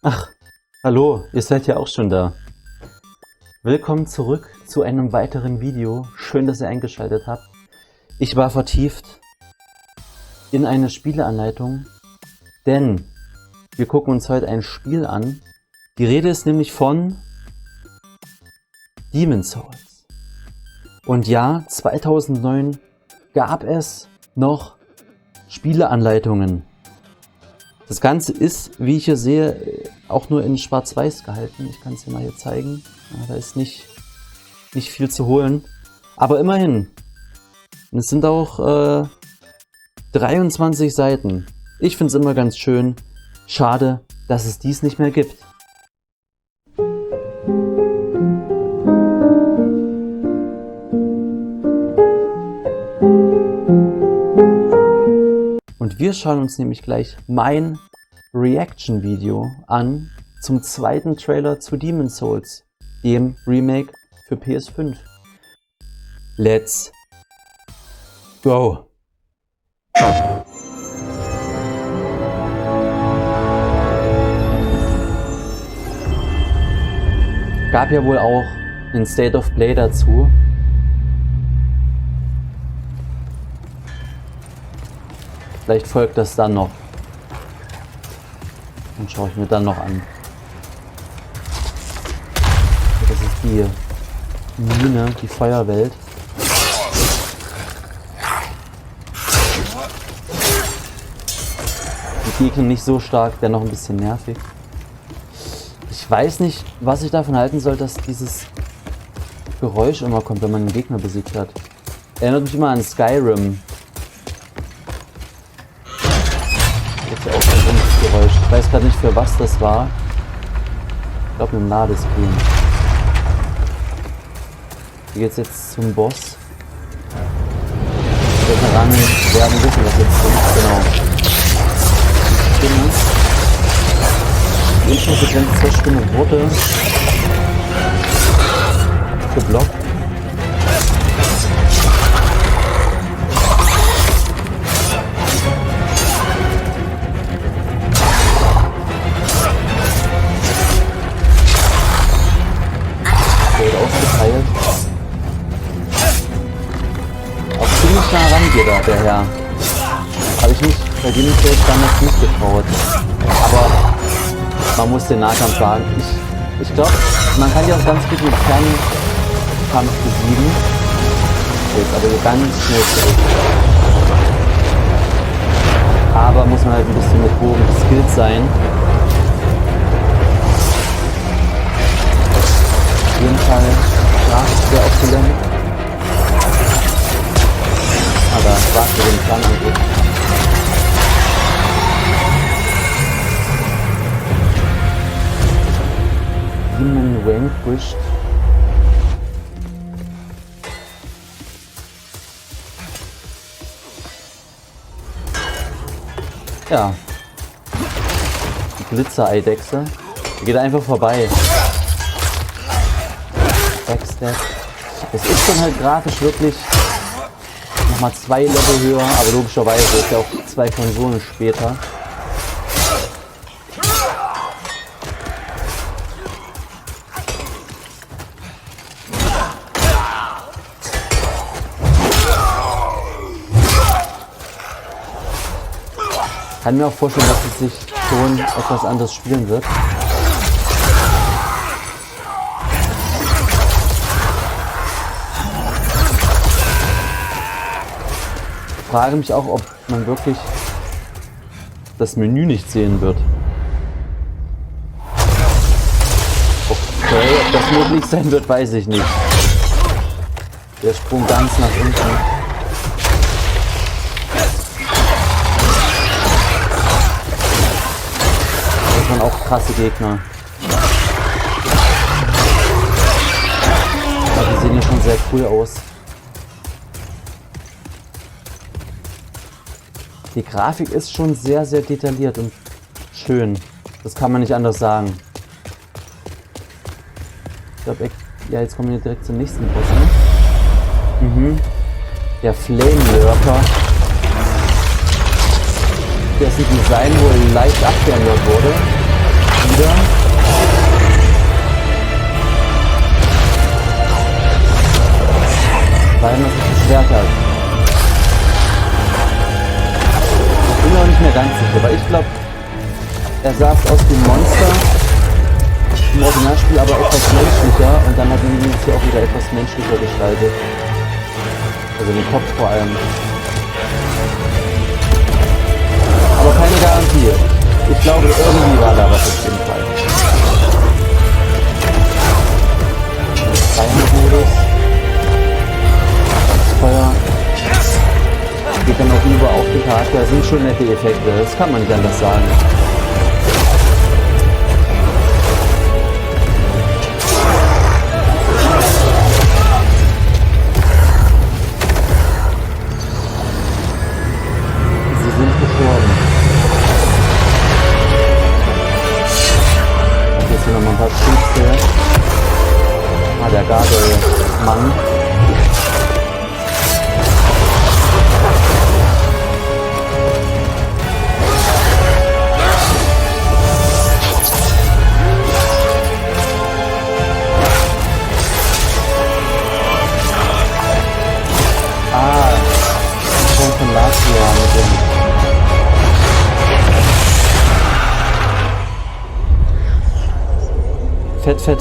Ach, hallo, ihr seid ja auch schon da. Willkommen zurück zu einem weiteren Video. Schön, dass ihr eingeschaltet habt. Ich war vertieft in eine Spieleanleitung, denn wir gucken uns heute ein Spiel an. Die Rede ist nämlich von Demon Souls. Und ja, 2009 gab es noch Spieleanleitungen. Das Ganze ist, wie ich hier sehe, auch nur in Schwarz-Weiß gehalten. Ich kann es dir mal hier zeigen. Ja, da ist nicht viel zu holen. Aber immerhin. Und es sind auch 23 Seiten. Ich finde es immer ganz schön. Schade, dass es dies nicht mehr gibt. Und wir schauen uns nämlich gleich mein Reaction-Video an zum zweiten Trailer zu Demon Souls, dem Remake für PS5. Let's go! Gab ja wohl auch einen State of Play dazu. Vielleicht folgt das dann noch. Und schaue ich mir dann noch an. Das ist die Mine, die Feuerwelt. Die Gegner nicht so stark, dennoch ein bisschen nervig. Ich weiß nicht, was ich davon halten soll, dass dieses Geräusch immer kommt, wenn man einen Gegner besiegt hat. Erinnert mich immer an Skyrim. Auch ein ähnliches Geräusch. Ich weiß gerade nicht, für was das war. Ich glaube, ein Ladescreen. Hier geht es jetzt zum Boss. Die Veteranen werden wissen, was jetzt kommt. Genau. Die Infosequenz zur Stimme wurde geblockt. Ausgeteilt. Auch ziemlich nah ran geht da, der Herr. Habe ich mich bei dem Feld damals nicht getraut. Aber man muss den Nahkampf sagen. Ich glaube, man kann die auch ganz gut mit Fernkampf besiegen. Jetzt aber so ganz schnell zurück. Aber muss man halt ein bisschen mit Bogen geskillt sein. Auf jeden Fall sehr opulent. Aber das war für den Fernangriff. Demon Vanquished. Ja. Die Glitzer-Eidechse. Die geht einfach vorbei. Backstab. Es ist dann halt grafisch wirklich nochmal 2 Level höher, aber logischerweise ist ja auch 2 Konsolen später. Kann mir auch vorstellen, dass es sich schon etwas anders spielen wird. Ich frage mich auch, ob man wirklich das Menü nicht sehen wird. Okay, ob das möglich sein wird, weiß ich nicht. Der Sprung ganz nach unten. Das waren auch krasse Gegner. Aber die sehen hier schon sehr cool aus. Die Grafik ist schon sehr, sehr detailliert und schön. Das kann man nicht anders sagen. Ich glaube, ja, jetzt kommen wir direkt zum nächsten Boss. Ne? Der Flame Lurker. dessen Design wohl leicht abgeändert wurde. wieder. Weil man sich beschwert hat. Ich bin mir auch nicht mehr ganz sicher, weil ich glaube, er sah aus wie ein Monster im Originalspiel, aber etwas menschlicher, und dann hat man ihn hier auch wieder etwas menschlicher gestaltet. Also den Kopf vor allem. Aber keine Garantie. Ich glaube, irgendwie war da was auf jeden Fall. Freihandmodus. Das Feuer geht dann auch über auf den Charakter. Das sind schon nette Effekte, das kann man nicht anders sagen. Sie sind gestorben. Und jetzt hier nochmal ein paar Stiefel. Ah, der Gardemann.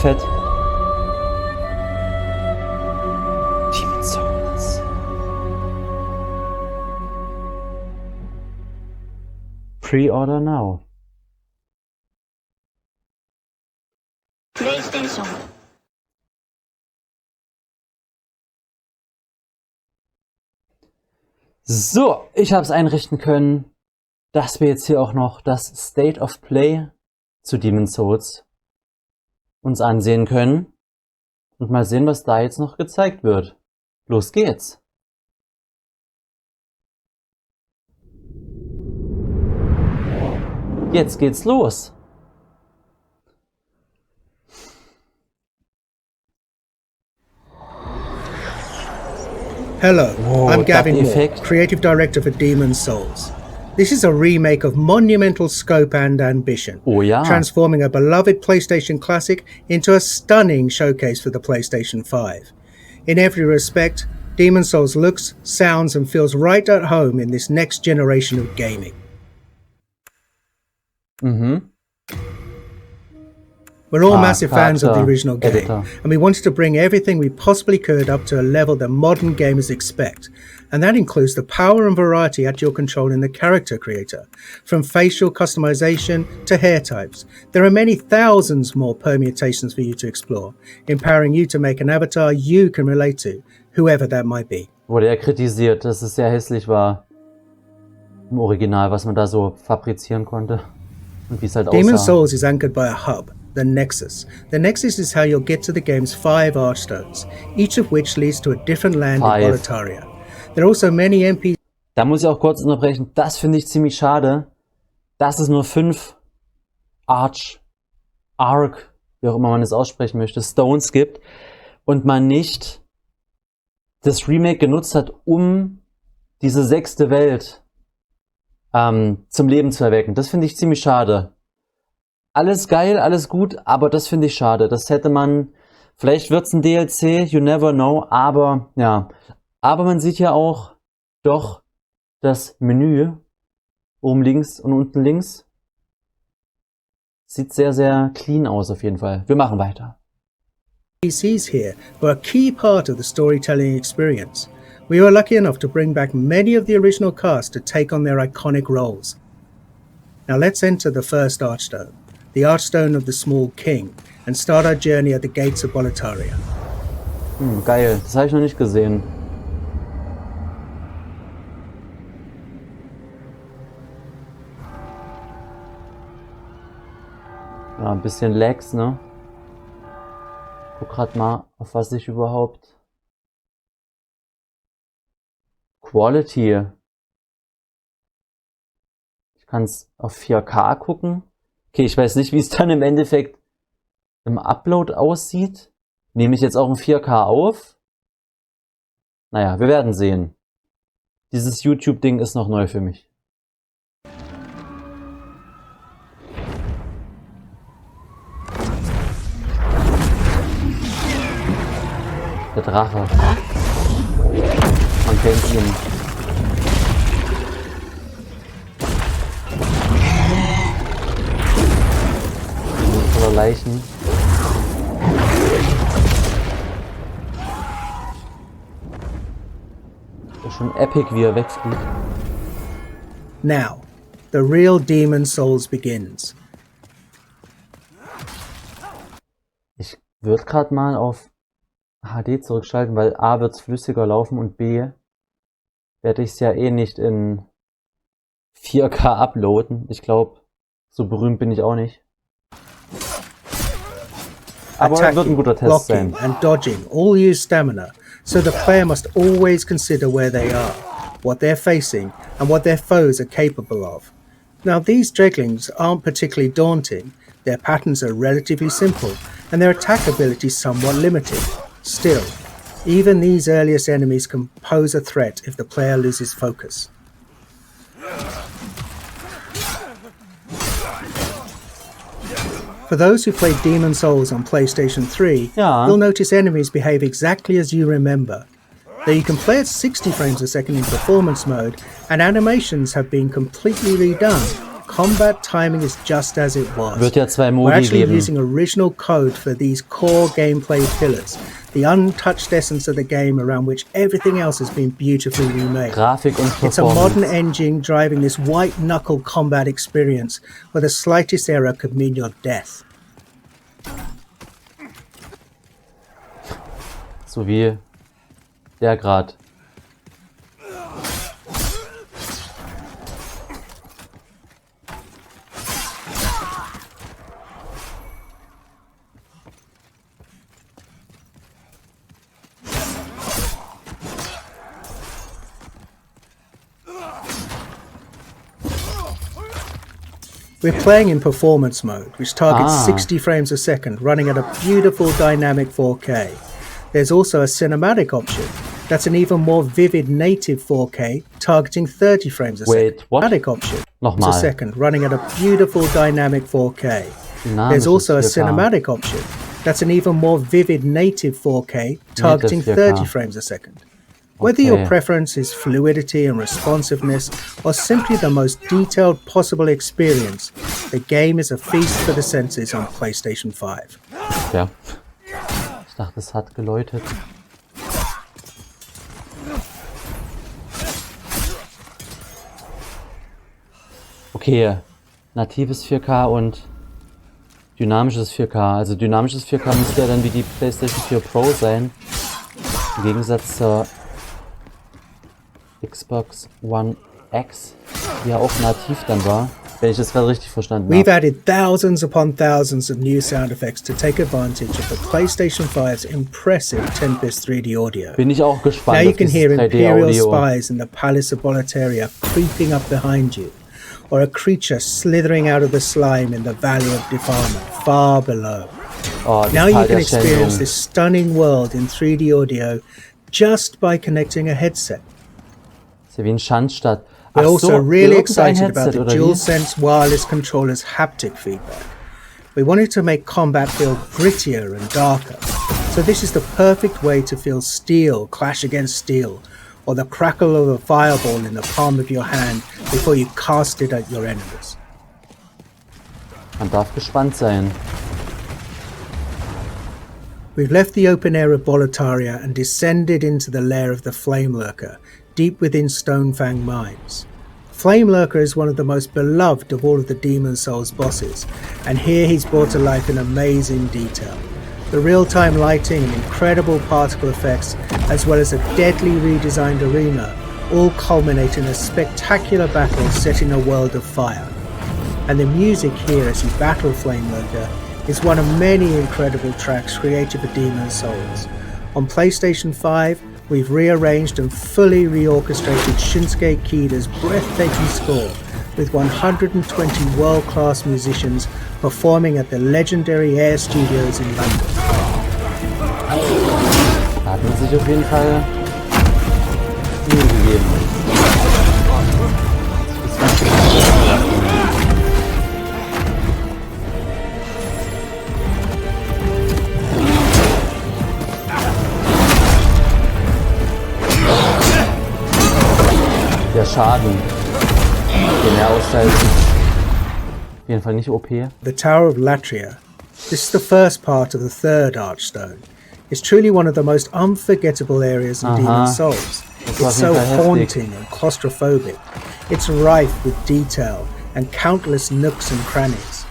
Fett. Demon Souls. Pre-order now. PlayStation. So, ich habe es einrichten können, dass wir jetzt hier auch noch das State of Play zu Demon Souls uns ansehen können und mal sehen, was da jetzt noch gezeigt wird. Los geht's! Jetzt geht's los! Hello, Whoa, I'm Gavin that Moore, effect. Creative Director for Demon Souls. This is a remake of monumental scope and ambition, Oh ja. transforming a beloved PlayStation classic into a stunning showcase for the PlayStation 5. In every respect, Demon Souls looks, sounds and feels right at home in this next generation of gaming. We're all massive fans of the original game, editor. and we wanted to bring everything we possibly could up to a level that modern gamers expect. And that includes the power and variety at your control in the character creator, from facial customization to hair types. There are many thousands more permutations for you to explore, empowering you to make an avatar you can relate to, whoever that might be. Wurde ja kritisiert, dass es sehr hässlich war im Original, was man da so fabrizieren konnte und wie es halt Demon aussah. Souls is anchored by a hub, the Nexus. The Nexus is how you'll get to the game's 5 Archstones, each of which leads to a different land in Boletaria. There are also many NPCs. Da muss ich auch kurz unterbrechen. Das finde ich ziemlich schade, dass es nur 5 Arc, wie auch immer man es aussprechen möchte, Stones gibt und man nicht das Remake genutzt hat, um diese 6. Welt zum Leben zu erwecken. Das finde ich ziemlich schade. Alles geil, alles gut, aber das finde ich schade. Das hätte man, vielleicht wird es ein DLC, you never know, aber ja. Aber man sieht ja auch doch das Menü oben links und unten links. Sieht sehr, sehr clean aus auf jeden Fall. Wir machen weiter. NPCs here were a key part of the storytelling experience. We were lucky enough to bring back many of the original cast to take on their iconic roles. Now let's enter the first Archstone, the Archstone of the Small King, and start our journey at the gates of Boletaria. Geil, das habe ich noch nicht gesehen. Ja, ein bisschen Lags, ne? Guck grad mal, auf was ich überhaupt... Quality. Ich kann es auf 4K gucken. Okay, ich weiß nicht, wie es dann im Endeffekt im Upload aussieht. Nehme ich jetzt auch in 4K auf? Naja, wir werden sehen. Dieses YouTube-Ding ist noch neu für mich. Drache. Man kennt ihn. Voller Leichen. Ist schon epic, wie er wegfliegt. Now, the real Demon Souls begins. Ich würde gerade mal auf HD zurückschalten, weil A wird es flüssiger laufen und B werde ich es ja eh nicht in 4K uploaden. Ich glaube, so berühmt bin ich auch nicht. Aber er wird ein guter Test sein. Blocking and dodging all use stamina, so the player must always consider where they are, what they're facing, and what their foes are capable of. Now, these dreglings aren't particularly daunting, their patterns are relatively simple, and their attack ability somewhat limited. Still, even these earliest enemies can pose a threat if the player loses focus. For those who played Demon Souls on PlayStation 3, you'll notice enemies behave exactly as you remember. Though you can play at 60 frames a second in performance mode, and animations have been completely redone, combat timing is just as it was. Wird ja zwei Modi We're actually geben. using original code for these core gameplay pillars, the untouched essence of the game around which everything else has been beautifully remade. Grafik und It's a modern Performance. engine driving this white-knuckle combat experience where the slightest error could mean your death. So wie der grad. We're playing in performance mode, which targets 60 Ah. frames a second, running at a beautiful dynamic 4K. There's also a cinematic option. That's an even more vivid native 4K, targeting 30 frames a Wait, second. what? Cinematic option. Nochmal. A second, running at a beautiful dynamic 4K. There's Dynamisches also a 4K. cinematic option. That's an even more vivid native 4K, targeting Native 30 4K. frames a second. Whether your Okay. preference is fluidity and responsiveness, or simply the most detailed possible experience, the game is a feast for the senses on PlayStation 5. Ja. Ich dachte, es hat geläutet. Okay, natives 4K und dynamisches 4K. Also dynamisches 4K müsste ja dann wie die PlayStation 4 Pro sein. Im Gegensatz zur Xbox One X, die ja auch nativ dann war. Wenn ich das gerade richtig verstanden We've habe. added thousands upon thousands of new sound effects to take advantage of the PlayStation 5's impressive 10-bit 3D audio. Bin ich auch Now gespannt you auf can dieses hear Imperial 3D-Audio. spies in the Palace of Boletaria creeping up behind you, or a creature slithering out of the slime in the Valley of Defilement, far below. Oh, die Now you Zahl can der experience Schändung. this stunning world in 3D audio just by connecting a headset. Ist ja wie ein Schandstadt. We're Ach so, also really irgendein excited about Headset, the oder wie? DualSense wireless controller's haptic feedback. We wanted to make combat feel grittier and darker, so this is the perfect way to feel steel clash against steel, or the crackle of a fireball in the palm of your hand before you cast it at your enemies. Man darf gespannt sein. We've left the open air of Boletaria and descended into the lair of the Flame Lurker, deep within Stonefang Mines. Flame Lurker is one of the most beloved of all of the Demon Souls bosses, and here he's brought to life in amazing detail. The real-time lighting and incredible particle effects, as well as a deadly redesigned arena, all culminate in a spectacular battle set in a world of fire. And the music here as you battle Flame Lurker is one of many incredible tracks created for Demon Souls. On PlayStation 5, we've rearranged and fully reorchestrated Shinsuke Kida's breathtaking score with 120 world-class musicians performing at the legendary Air Studios in London. Da hat man sich auf jeden Fall Mühe gegeben. der Schaden, den er austeilt, auf jeden Fall nicht OP. The Tower of Latria. This is the first part of the third Archstone. It's truly one of the most unforgettable areas in Demon's Souls. It's so haunting and claustrophobic. It's rife with detail and countless nooks and crannies.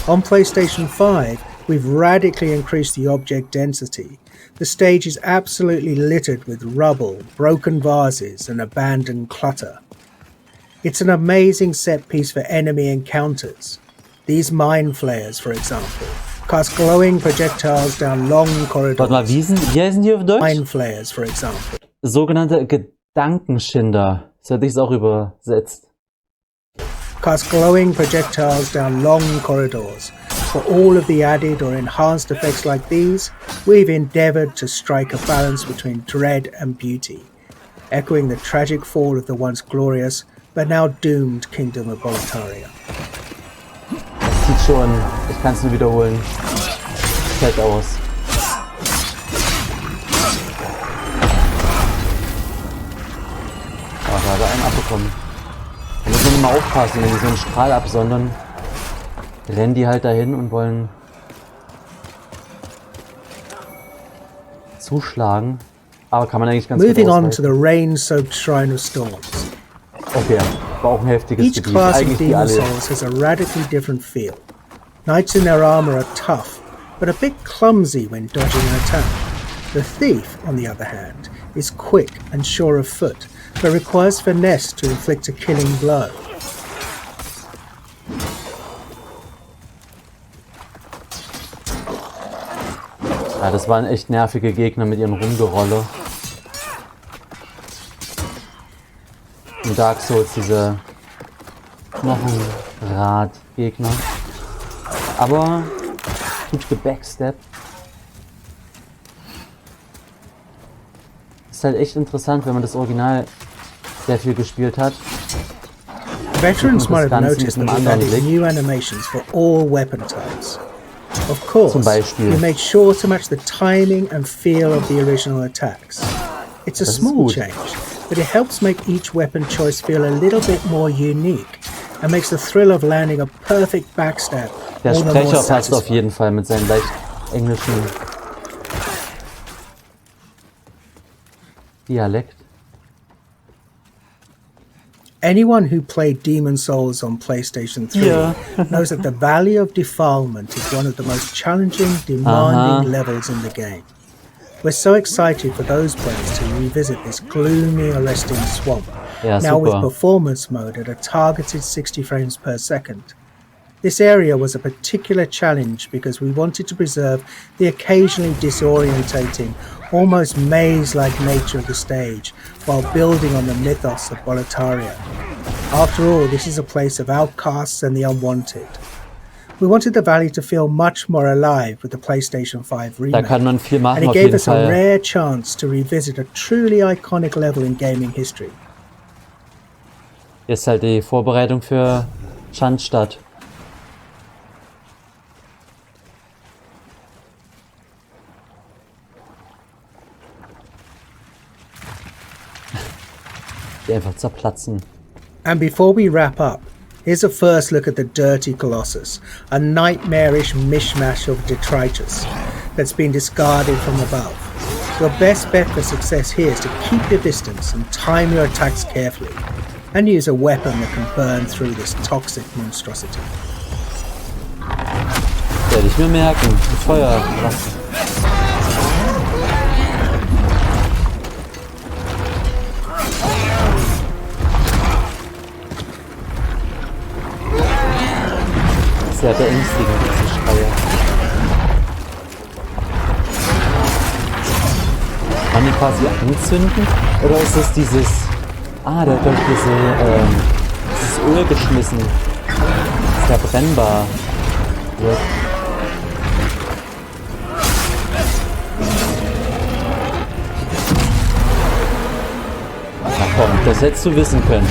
On PlayStation 5, we've radically increased the object density. The stage is absolutely littered with rubble, broken vases, and abandoned clutter. It's an amazing set piece for enemy encounters. These mind flayers, for example, cast glowing projectiles down long corridors. Warte mal, wie heißen die auf Deutsch? Mind flayers, for example. Sogenannte Gedankenschinder. So hätte ich es auch übersetzt. Cast glowing projectiles down long corridors. For all of the added or enhanced effects like these, we've endeavoured to strike a balance between dread and beauty, echoing the tragic fall of the once glorious but now doomed Kingdom of Boletaria. Das sieht schon, ich kann es nur wiederholen, fett aus. Oh, da hat er einen abbekommen. Da muss man immer aufpassen, wenn die so einen Strahl absondern, rennen die halt dahin und wollen zuschlagen. Aber kann man eigentlich ganz gut Moving on ausweichen. to the rain-soaked Shrine of Storms. Okay, war auch ein heftiges Each Gebiet. class of Eigentlich die Demon alle. Souls has a radically different feel. Knights in their armor are tough, but a bit clumsy when dodging an attack. The Thief, on the other hand, is quick and sure of foot, but requires finesse to inflict a killing blow. Ja, das waren echt nervige Gegner mit ihrem Rumgerolle. In Dark Souls diese Knochenrad-Gegner. Aber gut gebacksteppt. Ist halt echt interessant, wenn man das Original sehr viel gespielt hat. Veterans might have Ganze noticed mit that einem we've anderen added Blick. new animations for all weapon types. Of course, Zum Beispiel. we made sure to match the timing and feel of the original attacks. It's a Das ist small gut. change, but it helps make each weapon choice feel a little bit more unique and makes the thrill of landing a perfect backstab Der all the more Sprecher passt auf satisfying. jeden Fall mit seinem leicht englischen Dialekt. Anyone who played Demon Souls on PlayStation 3 Yeah. knows that the Valley of Defilement is one of the most challenging, demanding levels in the game. We're so excited for those players to revisit this gloomy, arresting swamp, Ja, now with super. performance mode at a targeted 60 frames per second. This area was a particular challenge because we wanted to preserve the occasionally disorientating, almost maze-like nature of the stage while building on the mythos of Boletaria. After all, this is a place of outcasts and the unwanted. We wanted the valley to feel much more alive with the PlayStation 5 Da remake, kann man viel and machen it auf gave jeden us a Fall. rare chance to revisit a truly iconic level in gaming history. Ist halt die Vorbereitung für Schandstadt. Die einfach zerplatzen. And before we wrap up, here's a first look at the Dirty Colossus, a nightmarish mishmash of detritus that's been discarded from above. Your best bet for success here is to keep your distance and time your attacks carefully, and use a weapon that can burn through this toxic monstrosity. Werde ich mir merken. Die Feuerwaffe. Sehr beängstigend, diese Schreie. Kann die quasi anzünden? Oder ist es dieses... Ah, der hat doch dieses Öl geschmissen. Das verbrennbar wird. Na komm, das hättest du wissen können.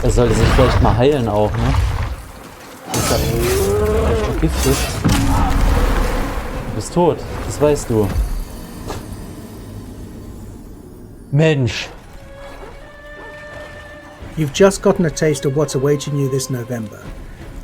Er sollte sich vielleicht mal heilen auch, ne? Ist er vielleicht vergiftet? Du bist tot, das weißt du. Mensch. You've just gotten a taste of what's awaiting you this November.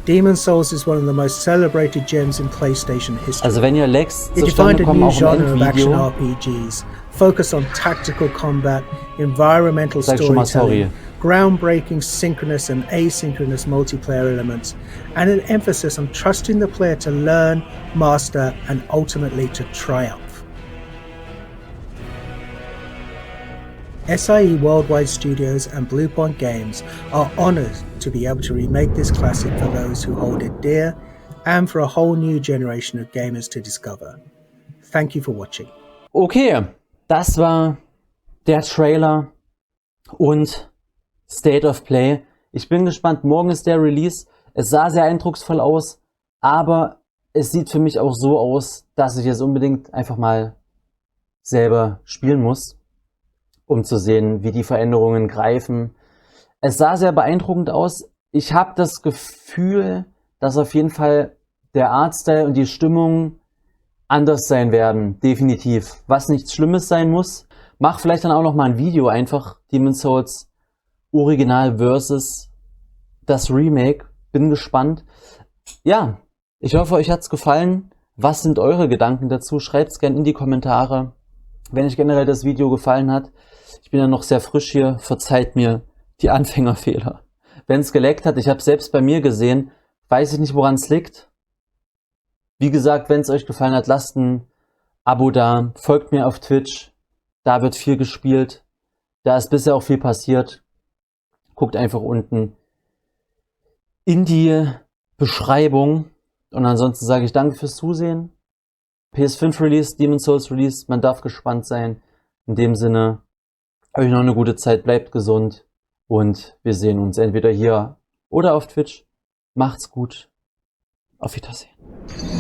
Demon's Souls is one of the most celebrated gems in PlayStation history. Also wenn ihr Lags It zustande defined a kommen, new auch im genre of action Endvideo, RPGs, focused on tactical combat, environmental sag ich schon mal storytelling, sorry. groundbreaking synchronous and asynchronous multiplayer elements, and an emphasis on trusting the player to learn, master, and ultimately to triumph. SIE Worldwide Studios and Bluepoint Games are honored to be able to remake this classic for those who hold it dear and for a whole new generation of gamers to discover. Thank you for watching. Okay, das war der Trailer und State of Play. Ich bin gespannt, morgen ist der Release. Es sah sehr eindrucksvoll aus, aber es sieht für mich auch so aus, dass ich es unbedingt einfach mal selber spielen muss, um zu sehen, wie die Veränderungen greifen. Es sah sehr beeindruckend aus. Ich habe das Gefühl, dass auf jeden Fall der Artstyle und die Stimmung anders sein werden, definitiv. Was nichts Schlimmes sein muss. Mach vielleicht dann auch noch mal ein Video einfach, Demon's Souls Original versus das Remake. Bin gespannt. Ja, ich hoffe, euch hat's gefallen. Was sind eure Gedanken dazu? Schreibt's gerne in die Kommentare. Wenn euch generell das Video gefallen hat, ich bin ja noch sehr frisch hier, verzeiht mir die Anfängerfehler. Wenn es geleckt hat, ich habe es selbst bei mir gesehen, weiß ich nicht, woran es liegt. Wie gesagt, wenn es euch gefallen hat, lasst ein Abo da, folgt mir auf Twitch, da wird viel gespielt, da ist bisher auch viel passiert. Guckt einfach unten in die Beschreibung und ansonsten sage ich danke fürs Zusehen. PS5 Release, Demon's Souls Release, man darf gespannt sein. In dem Sinne, euch noch eine gute Zeit, bleibt gesund und wir sehen uns entweder hier oder auf Twitch. Macht's gut, auf Wiedersehen.